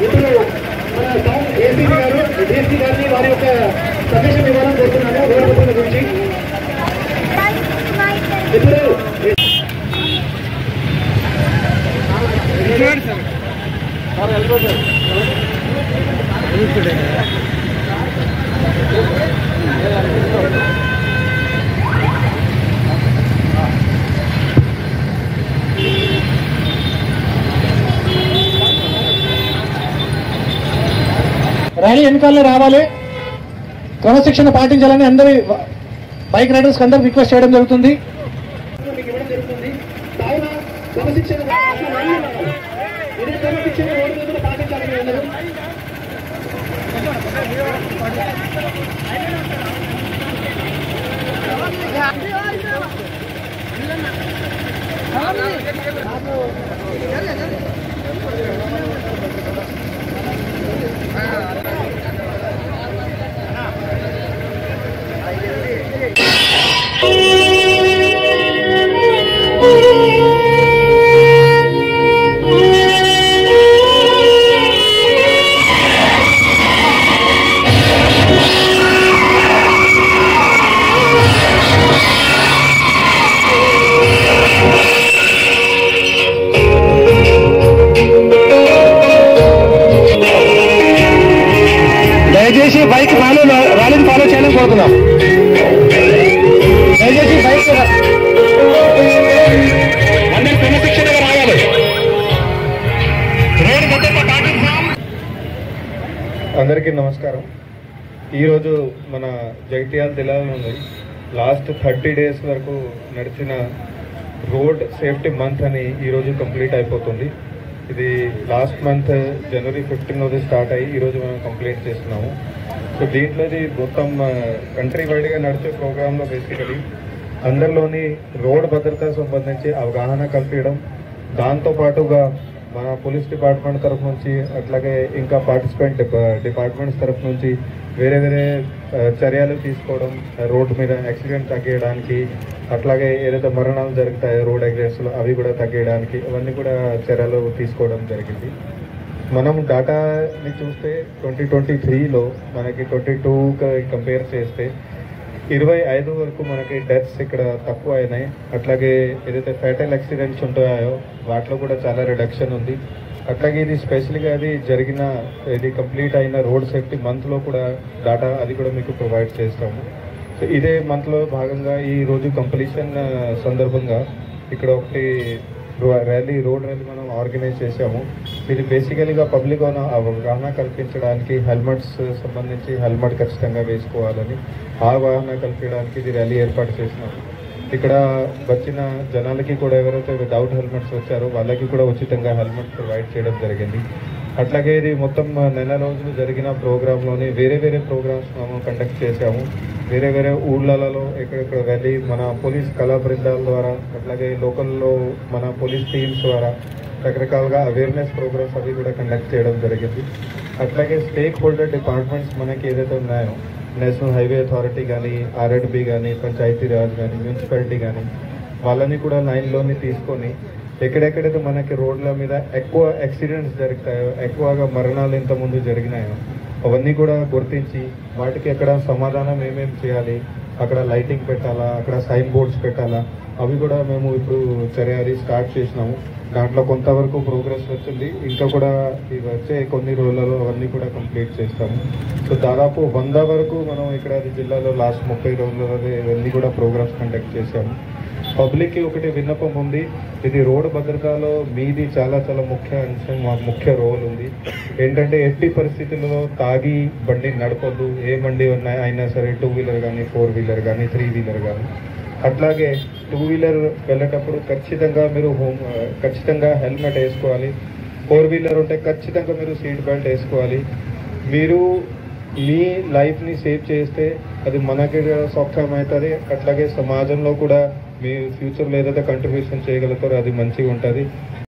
ఇప్పుడు మన town ACP గారు డిఎస్పీ గారిని వారి యొక్క సందేశం ఇవ్వాలని కోరుతున్నాను రోడ్డు భద్రత గురించి. ఇప్పుడు ర్యాలీ ఎన్నికల్లో రావాలి, క్రమశిక్షణ పాటించాలని అందరి బైక్ రైడర్స్ అందరూ రిక్వెస్ట్ చేయడం జరుగుతుంది. దయచేసి బైక్ ర్యాలీని ఫాలో చేయాలని కోరుతున్నాం. దయచేసి బైక్ అందరూ క్రమశిక్షణగా రావాలి. అందరికీ నమస్కారం. ఈరోజు మన జగిత్యాల జిల్లాలో ఉంది లాస్ట్ 30 days వరకు నడిచిన రోడ్ సేఫ్టీ మంత్ అని ఈరోజు కంప్లీట్ అయిపోతుంది. ఇది లాస్ట్ మంత్ January 15 స్టార్ట్ అయ్యి ఈరోజు మనం కంప్లీట్ చేస్తున్నాము. సో దీంట్లోది మొత్తం కంట్రీ వైడ్గా నడిచే ప్రోగ్రాంలో బేసికలీ అందరిలోని రోడ్ భద్రత సంబంధించి అవగాహన కల్పించడం, దాంతోపాటుగా మన పోలీస్ డిపార్ట్మెంట్ తరఫు నుంచి అట్లాగే ఇంకా పార్టిసిపెంట్ డిపార్ట్మెంట్స్ తరఫు నుంచి వేరే వేరే చర్యలు తీసుకోవడం, రోడ్డు మీద యాక్సిడెంట్ తగ్గించడానికి, అట్లాగే ఏదైతే మరణాలు జరుగుతాయో రోడ్ యాక్సిడెంట్స్లో అవి కూడా తగ్గించడానికి అవన్నీ కూడా చర్యలు తీసుకోవడం జరిగింది. మనం డాటాని చూస్తే 2023లో మనకి 22కి కంపేర్ చేస్తే 25 వరకు మనకి డెత్స్ ఇక్కడ తక్కువ అయినాయి. అట్లాగే ఏదైతే ఫ్యాటల్ యాక్సిడెంట్స్ ఉంటాయో వాటిలో కూడా చాలా రిడక్షన్ ఉంది. అట్లాగే ఇది స్పెషల్గా అది జరిగిన ఇది కంప్లీట్ అయిన రోడ్ సేఫ్టీ మంత్లో కూడా డాటా అది కూడా మీకు ప్రొవైడ్ చేస్తాము. సో ఇదే మంత్లో భాగంగా ఈరోజు కంప్లీషన్ సందర్భంగా ఇక్కడ ఒకటి రోడ్ ర్యాలీ మనం ఆర్గనైజ్ చేసాము. ఇది బేసికలీగా పబ్లిక్ అవగాహన కల్పించడానికి హెల్మెట్స్ సంబంధించి హెల్మెట్ ఖచ్చితంగా వేసుకోవాలని అవగాహన కల్పించడానికి ఇది ర్యాలీ ఏర్పాటు చేసినాము. ఇక్కడ వచ్చిన జనాలకి కూడా ఎవరైతే వితౌట్ హెల్మెట్స్ వచ్చారో వాళ్ళకి కూడా ఉచితంగా హెల్మెట్ ప్రొవైడ్ చేయడం జరిగింది. అట్లాగే ఇది మొత్తం నెల రోజులు జరిగిన ప్రోగ్రాంలోని వేరే వేరే ప్రోగ్రామ్స్ మేము కండక్ట్ చేసాము. వేరే వేరే ఊళ్ళలో ఎక్కడెక్కడ వెళ్ళి మన పోలీస్ కళా బృందాల ద్వారా అట్లాగే లోకల్లో మన పోలీస్ టీమ్స్ ద్వారా రకరకాలుగా అవేర్నెస్ ప్రోగ్రామ్స్ అవి కూడా కండక్ట్ చేయడం జరిగింది. అట్లాగే స్టేక్ హోల్డర్ డిపార్ట్మెంట్స్ మనకి ఏదైతే ఉన్నాయో నేషనల్ హైవే అథారిటీ కానీ, ఆర్ఎండ్బి కానీ, పంచాయతీరాజ్ కానీ, మున్సిపాలిటీ కానీ వాళ్ళని కూడా లైన్లోని తీసుకొని ఎక్కడెక్కడైతే మనకి రోడ్ల మీద ఎక్కువ యాక్సిడెంట్స్ జరుగుతాయో, ఎక్కువగా మరణాలు ఇంతకుముందు జరిగినాయో అవన్నీ కూడా గుర్తించి వాటికి ఎక్కడ సమాధానం ఏమేమి చేయాలి, అక్కడ లైటింగ్ పెట్టాలా, అక్కడ సైన్ బోర్డ్స్ పెట్టాలా, అవి కూడా మేము ఇప్పుడు చర్య స్టార్ట్ చేసినాము. దాంట్లో కొంతవరకు ప్రోగ్రెస్ వచ్చింది. ఇంకా కూడా ఇవి వచ్చే కొన్ని రోజులలో అవన్నీ కూడా కంప్లీట్ చేస్తాము. సో దాదాపు 100 వరకు మనం ఇక్కడ జిల్లాలో లాస్ట్ 30 రోజులలో ఇవన్నీ కూడా ప్రోగ్రామ్స్ కండక్ట్ చేశాము. పబ్లిక్కి ఒకటి విన్నపం ఉంది, ఇది రోడ్డు భద్రతలో మీది చాలా చాలా ముఖ్య అంశం, మాకు ముఖ్య రోల్ ఉంది. ఏంటంటే ఎట్టి పరిస్థితుల్లో తాగి బండి నడపొద్దు. ఏ బండి అయినా సరే 2 వీలర్ కానీ, 4 వీలర్ కానీ, 3 వీలర్ కానీ. అట్లాగే 2 వీలర్ వెళ్ళేటప్పుడు ఖచ్చితంగా మీరు ఖచ్చితంగా హెల్మెట్ వేసుకోవాలి. 4 వీలర్ ఉంటే ఖచ్చితంగా మీరు సీట్ బెల్ట్ వేసుకోవాలి. మీరు మీ లైఫ్ని సేవ్ చేస్తే అది మనకి సౌఖ్యం అవుతుంది. అట్లాగే సమాజంలో కూడా మీ ఫ్యూచర్లో ఏదైతే కంట్రిబ్యూషన్ చేయగలుగుతారో అది మంచిగా ఉంటుంది.